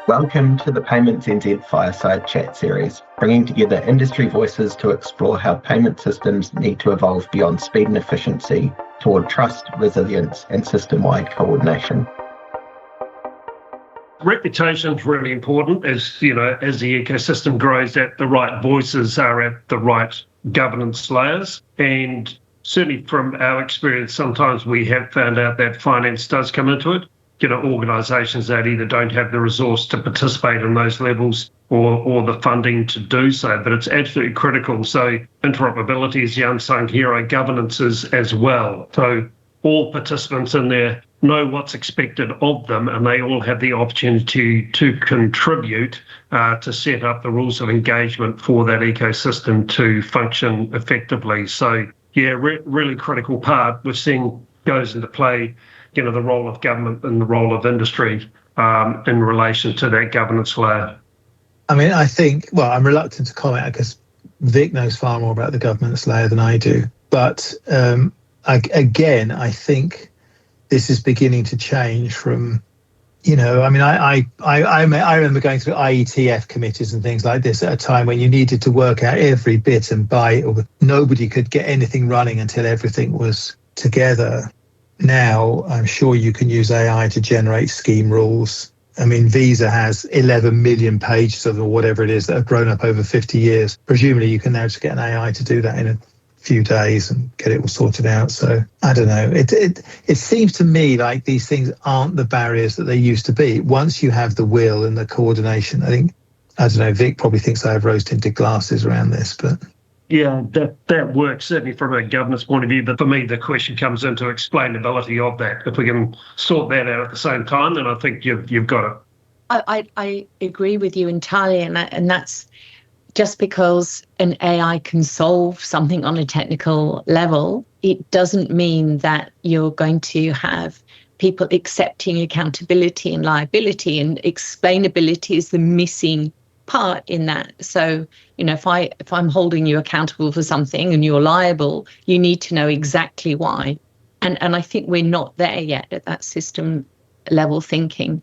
Welcome to the Payments NZ Fireside Chat series, bringing together industry voices to explore how payment systems need to evolve beyond speed and efficiency toward trust, resilience, and system-wide coordination. Reputation is really important as the ecosystem grows, that the right voices are at the right governance layers. And certainly from our experience, sometimes we have found out that finance does come into it. Organisations that either don't have the resource to participate in those levels or the funding to do so, but it's absolutely critical. So interoperability is the unsung hero, governance is as well. So all participants in there know what's expected of them, and they all have the opportunity to contribute to set up the rules of engagement for that ecosystem to function effectively. So really critical part we're seeing goes into play, the role of government and the role of industry in relation to that governance layer. I mean, I'm reluctant to comment because Vic knows far more about the governance layer than I do. But I think this is beginning to change from, I remember going through IETF committees and things like this at a time when you needed to work out every bit and byte, or nobody could get anything running until everything was together. Now, I'm sure you can use AI to generate scheme rules. I mean, Visa has 11 million pages of them, or whatever it is, that have grown up over 50 years. Presumably, you can now just get an AI to do that in a few days and get it all sorted out. So I don't know. It seems to me like these things aren't the barriers that they used to be. Once you have the will and the coordination, Vic probably thinks I have rose-tinted glasses around this, but... Yeah, that works, certainly from a governance point of view. But for me, the question comes into explainability of that. If we can sort that out at the same time, then I think you've got it. I agree with you entirely, and that's just because an AI can solve something on a technical level, it doesn't mean that you're going to have people accepting accountability and liability, and explainability is the missing part in that. So, if I'm holding you accountable for something and you're liable, you need to know exactly why. And I think we're not there yet at that system level thinking.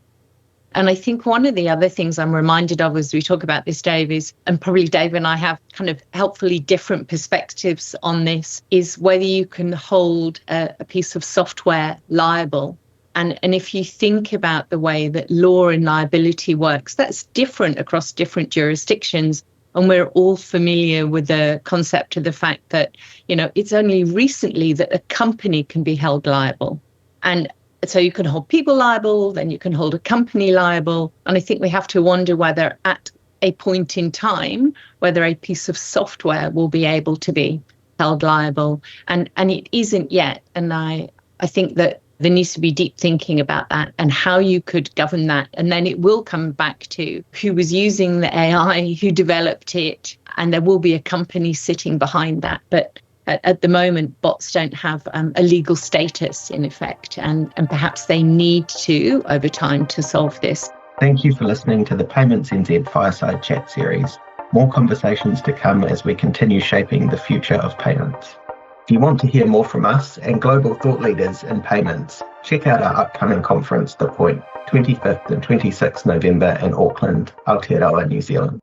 And I think one of the other things I'm reminded of as we talk about this, Dave, is, and probably Dave and I have kind of helpfully different perspectives on this, is whether you can hold a piece of software liable. And if you think about the way that law and liability works, that's different across different jurisdictions. And we're all familiar with the concept of the fact that, it's only recently that a company can be held liable. And so you can hold people liable, then you can hold a company liable. And I think we have to wonder whether at a point in time, whether a piece of software will be able to be held liable. And it isn't yet. And I think that there needs to be deep thinking about that and how you could govern that. And then it will come back to who was using the AI, who developed it, and there will be a company sitting behind that. But at the moment, bots don't have a legal status in effect, and perhaps they need to over time to solve this. Thank you for listening to the Payments NZ Fireside Chat series. More conversations to come as we continue shaping the future of payments. If you want to hear more from us and global thought leaders in payments, check out our upcoming conference, The Point, 25th and 26th November in Auckland, Aotearoa, New Zealand.